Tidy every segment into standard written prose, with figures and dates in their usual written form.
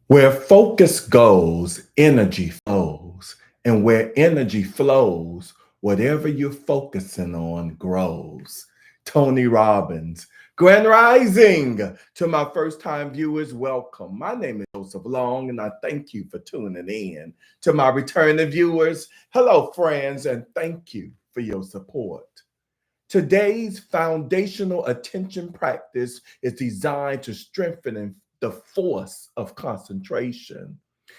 Where focus goes, energy flows. And where energy flows, whatever you're focusing on grows. Tony Robbins. Grand Rising to my first time viewers, welcome. My name is Joseph Long, and I thank you for tuning in. To my returning viewers, hello, friends, and thank you for your support. Today's foundational attention practice is designed to strengthen the force of concentration.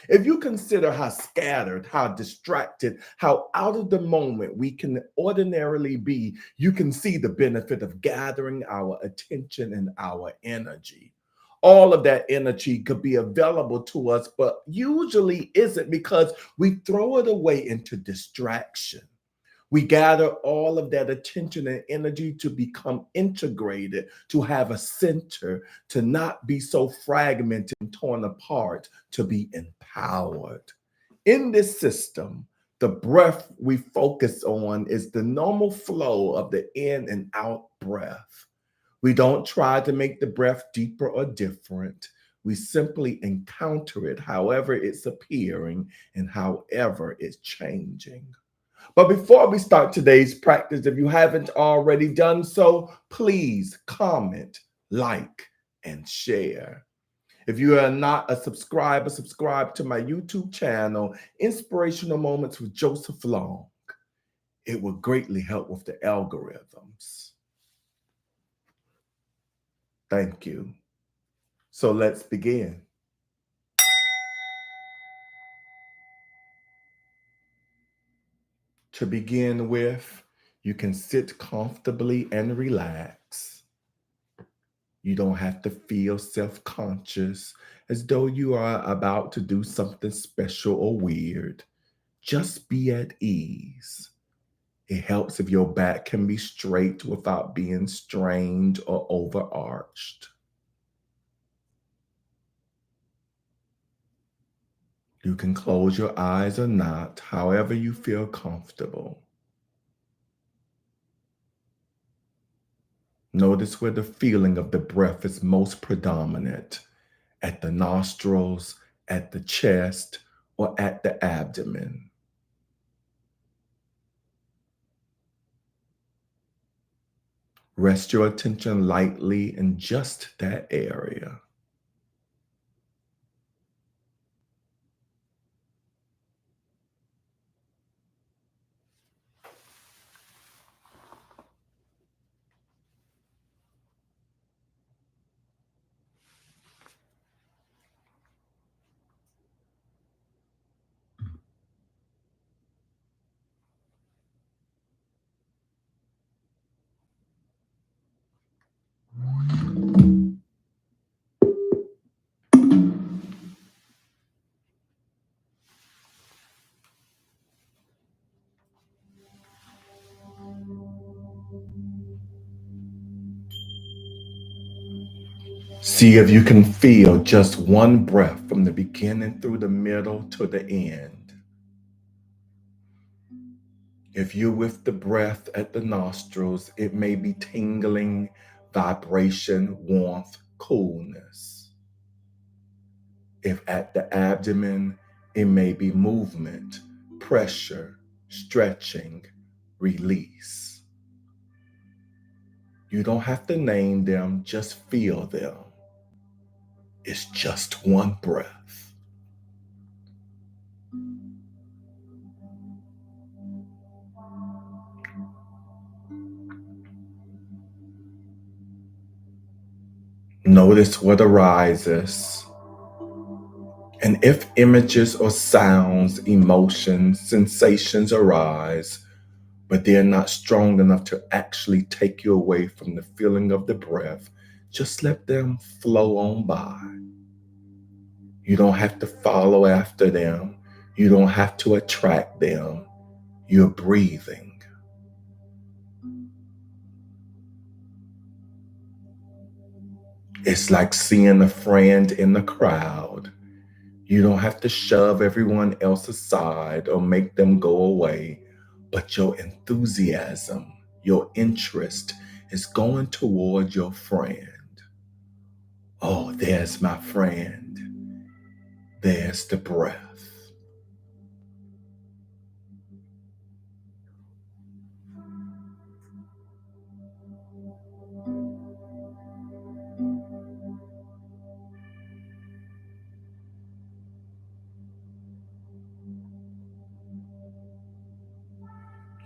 If you consider how scattered, how distracted, how out of the moment we can ordinarily be, you can see the benefit of gathering our attention and our energy. All of that energy could be available to us, but usually isn't because we throw it away into distraction. We gather all of that attention and energy to become integrated, to have a center, to not be so fragmented and torn apart, to be empowered. In this system, the breath we focus on is the normal flow of the in and out breath. We don't try to make the breath deeper or different. We simply encounter it however it's appearing and however it's changing. But before we start today's practice, if you haven't already done so, please comment, like, and share. If you are not a subscriber, subscribe to my YouTube channel, Inspirational Moments with Joseph Long. It will greatly help with the algorithms. Thank you. So let's begin. To begin with, you can sit comfortably and relax. You don't have to feel self conscious as though you are about to do something special or weird. Just be at ease. It helps if your back can be straight without being strained or overarched. You can close your eyes or not, however you feel comfortable. Notice where the feeling of the breath is most predominant, at the nostrils, at the chest, or at the abdomen. Rest your attention lightly in just that area. See if you can feel just one breath from the beginning through the middle to the end. If you're with the breath at the nostrils, it may be tingling, vibration, warmth, coolness. If at the abdomen, it may be movement, pressure, stretching, release. You don't have to name them, just feel them. It's just one breath. Notice what arises. And if images or sounds, emotions, sensations arise, but they're not strong enough to actually take you away from the feeling of the breath, just let them flow on by. You don't have to follow after them. You don't have to attract them. You're breathing. It's like seeing a friend in the crowd. You don't have to shove everyone else aside or make them go away, but your enthusiasm, your interest is going toward your friend. Oh, there's my friend. There's the breath.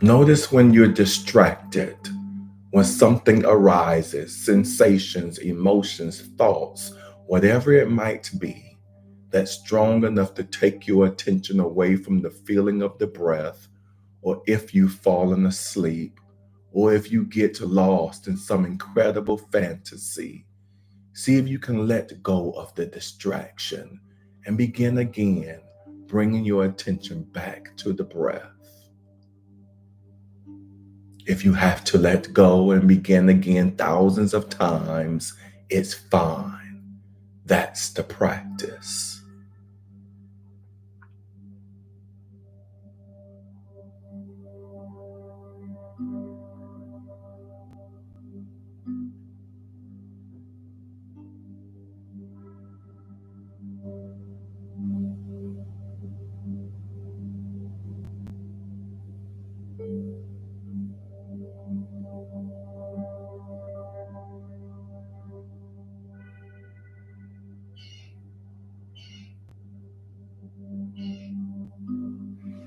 Notice when you're distracted, when something arises, sensations, emotions, thoughts, whatever it might be, that's strong enough to take your attention away from the feeling of the breath, or if you've fallen asleep, or if you get lost in some incredible fantasy. See if you can let go of the distraction and begin again, bringing your attention back to the breath. If you have to let go and begin again thousands of times, it's fine. That's the practice.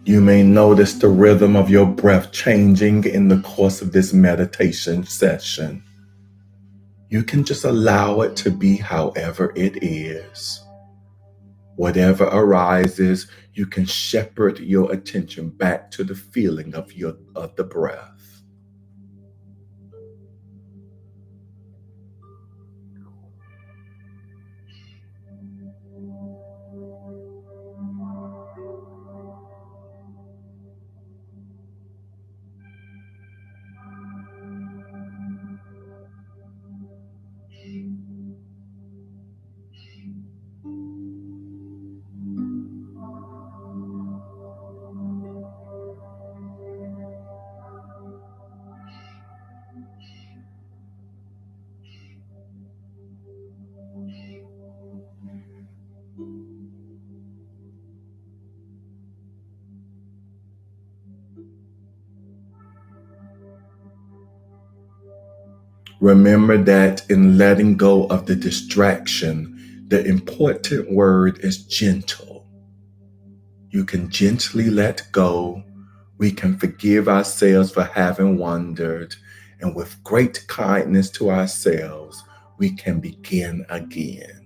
You may notice the rhythm of your breath changing in the course of this meditation session. You can just allow it to be however it is. Whatever arises, you can shepherd your attention back to the feeling of the breath. Remember that in letting go of the distraction, the important word is gentle. You can gently let go. We can forgive ourselves for having wandered. And with great kindness to ourselves, we can begin again.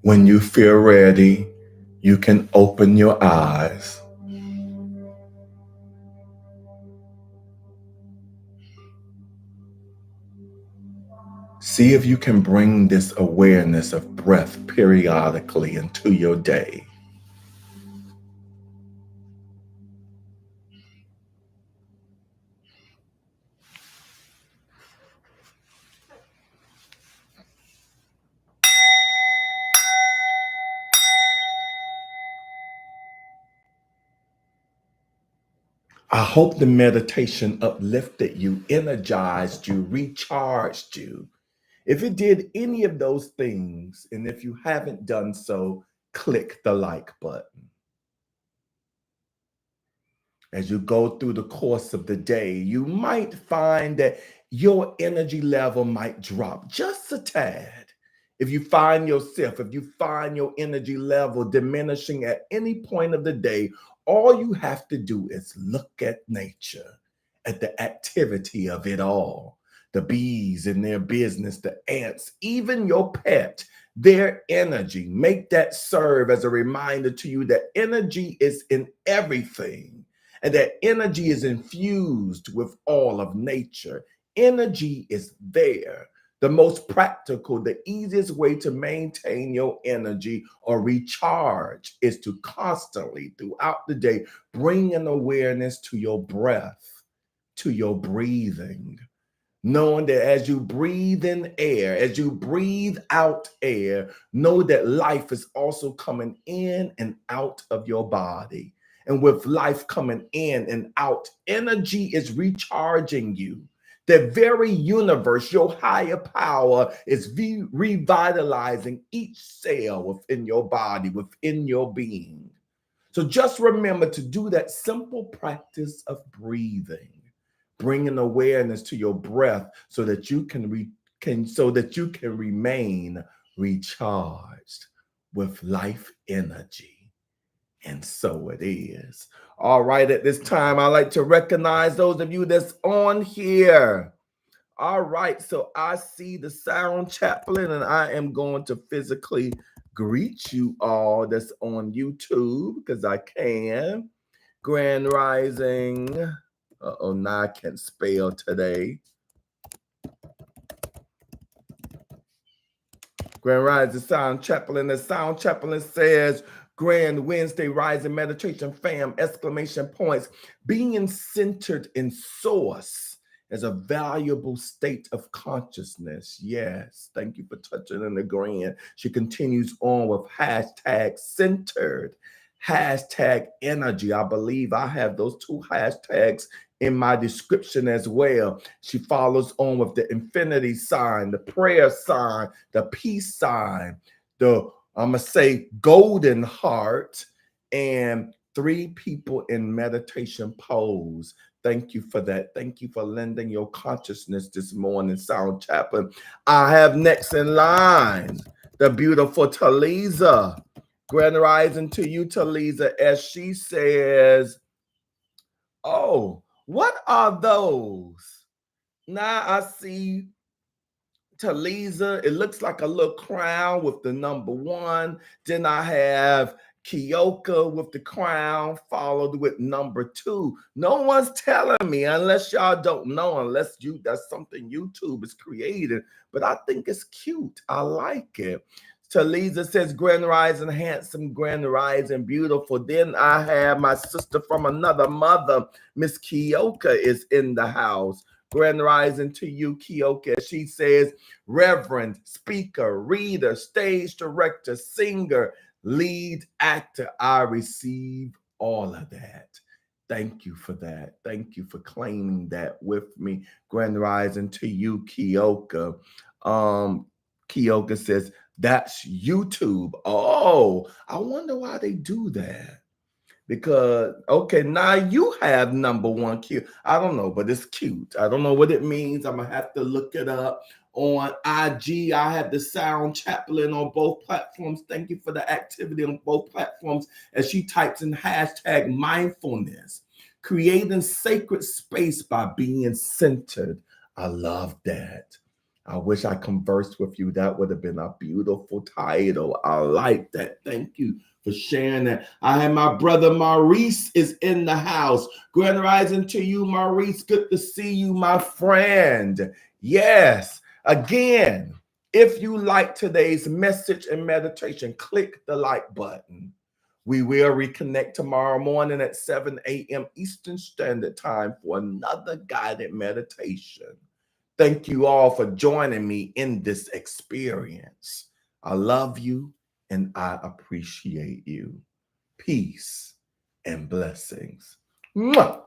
When you feel ready, you can open your eyes. See if you can bring this awareness of breath periodically into your day. I hope the meditation uplifted you, energized you, recharged you. If it did any of those things, and if you haven't done so, click the like button. As you go through the course of the day, you might find that your energy level might drop just a tad. If you find your energy level diminishing at any point of the day, all you have to do is look at nature, at the activity of it all. The bees in their business, the ants, even your pet, their energy. Make that serve as a reminder to you that energy is in everything and that energy is infused with all of nature. Energy is there. The most practical, the easiest way to maintain your energy or recharge is to constantly, throughout the day, bring an awareness to your breath, to your breathing, knowing that as you breathe in air, as you breathe out air, know that life is also coming in and out of your body. And with life coming in and out, energy is recharging you. The very universe, your higher power, is revitalizing each cell within your body, within your being. So just remember to do that simple practice of breathing, bringing awareness to your breath so that you can remain recharged with life energy. And so it is. All right, at this time, I like to recognize those of you that's on here. All right, so I see the sound chaplain, and I am going to physically greet you all that's on YouTube because I can. Grand Rising. Uh-oh, now I can't spell today. Grand Rising Sound Chaplain. The Sound Chaplain says, Grand Wednesday Rising Meditation Fam, exclamation points. Being centered in source is a valuable state of consciousness. Yes, thank you for touching and agreeing. She continues on with hashtag centered, hashtag energy. I believe I have those two hashtags in my description as well. She follows on with the infinity sign, the prayer sign, the peace sign, the, I'm going to say, golden heart, and 3 people in meditation pose. Thank you for that. Thank you for lending your consciousness this morning, Sound Chaplain. I have next in line the beautiful Taliza. Grand rising to you, Taliza, as she says, oh, what are those? Now I see Taliza. It looks like a little crown with the number 1. Then I have Kyoka with the crown, followed with number 2. No one's telling me, unless y'all don't know, unless that's something YouTube is creating. But I think it's cute. I like it. Taliza says, Grand Rising, handsome, Grand Rising, beautiful. Then I have my sister from another mother, Miss Kyoka, is in the house. Grand Rising to you, Kyoka. She says, Reverend, speaker, reader, stage director, singer, lead actor. I receive all of that. Thank you for that. Thank you for claiming that with me. Grand Rising to you, Kyoka. Kyoka says, that's YouTube. Oh, I wonder why they do that. Because, okay, now you have number 1 cute. I don't know, but it's cute. I don't know what it means. I'm going to have to look it up on IG. I have the Sound Chaplain on both platforms. Thank you for the activity on both platforms as she types in hashtag mindfulness, creating sacred space by being centered. I love that. I wish I conversed with you. That would have been a beautiful title. I like that. Thank you for sharing that. I have my brother Maurice is in the house. Grand rising to you, Maurice. Good to see you, my friend. Yes. Again, if you like today's message and meditation, click the like button. We will reconnect tomorrow morning at 7 a.m. Eastern Standard Time for another guided meditation. Thank you all for joining me in this experience. I love you and I appreciate you. Peace and blessings. Mwah!